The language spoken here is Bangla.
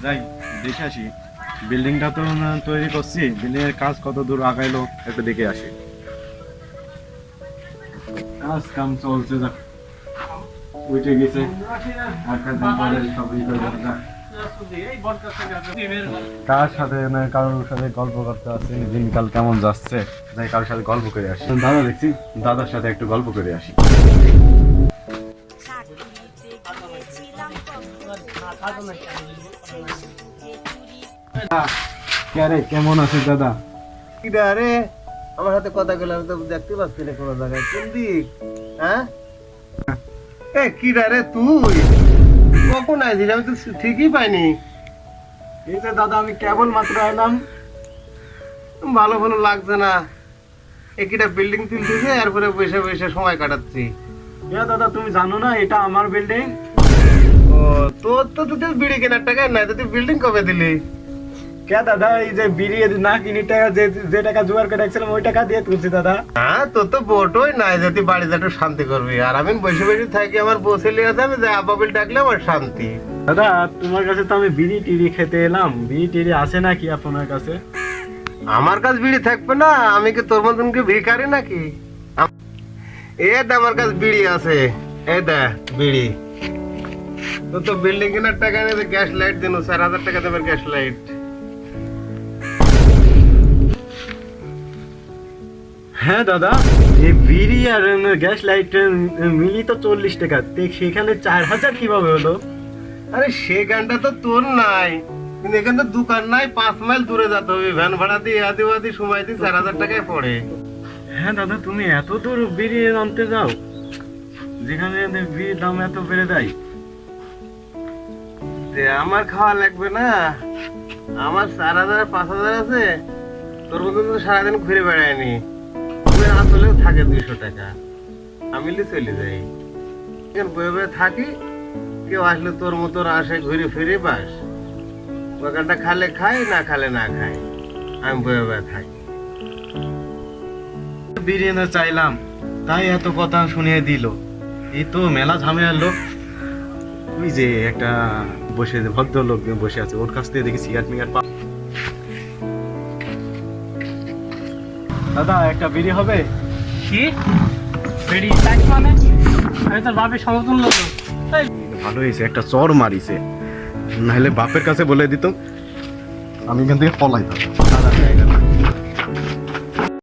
যাই দেখে আসি, বিল্ডিংটা তো তৈরি করছি, বিল্ডিং এর কাজ কত দূর আগাইলো একটু দেখে আসি। কাজ কাম চলছে, যা উঠে গেছে কার সাথে না কারোর সাথে গল্প করতে আসছি, দিনকাল কেমন যাচ্ছে, যাই কারোর সাথে গল্প করে আসি। দাদা দেখছি, দাদার সাথে একটু গল্প করে আসি। কেমন আছিস দাদা? আরে আমার সাথে কথা বলে আমি তো দেখতে পাচ্ছি না কোনো জায়গায়। কোন দিক? হ্যাঁ এ কি রে তুই কখন আইছিস? আমি তো ঠিকই পাইনি। এই যে দাদা আমি কেবল মাত্র এলাম। ভালো ভালো লাগছে না। একটা বিল্ডিং তুলতেছে এরপরে বসে বসে সময় কাটাচ্ছি। দাদা তুমি জানো না এটা আমার বিল্ডিং? ও তোর তো তুই বিড়ি কেনার টাকা নাই, তো তুই বিল্ডিং কবে দিলি? কে দাদা এই যে বিড়ি না কিনি টাকা যে টাকা জোগাড় করে রাখছিলাম ওই টাকা দিয়ে তুলছি দাদা। হ্যাঁ তোর তো বোটই নাই যে তুই বাড়িতে একটু শান্তি করবি, আর আমি বসে বসে থাকি আমার বসে লিয়ে যাবে যে আবাবিল ডাকলে আমার শান্তি। দাদা তোমার কাছে তো আমি বিড়ি টিড়ি খেতে এলাম, বিড়ি টিড়ি আছে নাকি আপনার কাছে? আমার কাছে বিড়ি থাকবে না? আমি কি তোর মতন কি ভিখারি নাকি? আমার কাছে বিড়ি আছে, এই দে বিড়ি। তো বিল্ডিং কেনার টাকা নিয়ে গ্যাস লাইট দিন, 4,000 টাকা দেবেন গ্যাস লাইট। হ্যাঁ দাদা এই বিড়ি আর গ্যাস লাইট মিলি তো 40 টাকা, সেখানে 4,000 কিভাবে হলো? আরে সে গানটা তো তোর নাই, কিন্তু এখানে তো দোকান নাই, 5 মাইল দূরে যেতে হবে, ভ্যান ভাড়া দিয়ে আদি সময় দিয়ে 4,000 টাকায় পড়ে। হ্যাঁ দাদা তুমি এত দূর বিড়ি আনতে যাও যেখানে বিড়ির দাম এত বেড়ে দেয়? আমার খাওয়া লাগবে না? আমার 4,000 5,000 আছে, তোর মতন তো সারাদিন ঘুরে বেড়ায়নি। আসলেও থাকে 200 টাকা, আমি চলে যাই বয়ে বয়ে থাকি। কেউ আসলে তোর মতো আসে ঘুরে ফিরে বাস, ওখানটা খালে খাই না খালে না খাই, আমি বয়ে বয়ে থাকি। বিড়ি এনে চাইলাম তাই এত কথা শুনিয়ে দিল। এই তো মেলা ঝামেলার লোক। ওই যে একটা বসে ভদ্রলোক বসে আছে, ওর কাছ থেকে দেখি সিগারেট মিগারেট পা। দাদা একটা বিড়ি হবে? কি বেড়ি টাইট মানে? আমি তোর বাপের সমতুল্য লোক। ভালো হয়েছে একটা চর মারিছে, নাহলে বাপের কাছে বলে দিত আমি এখান থেকে পলাইতাম।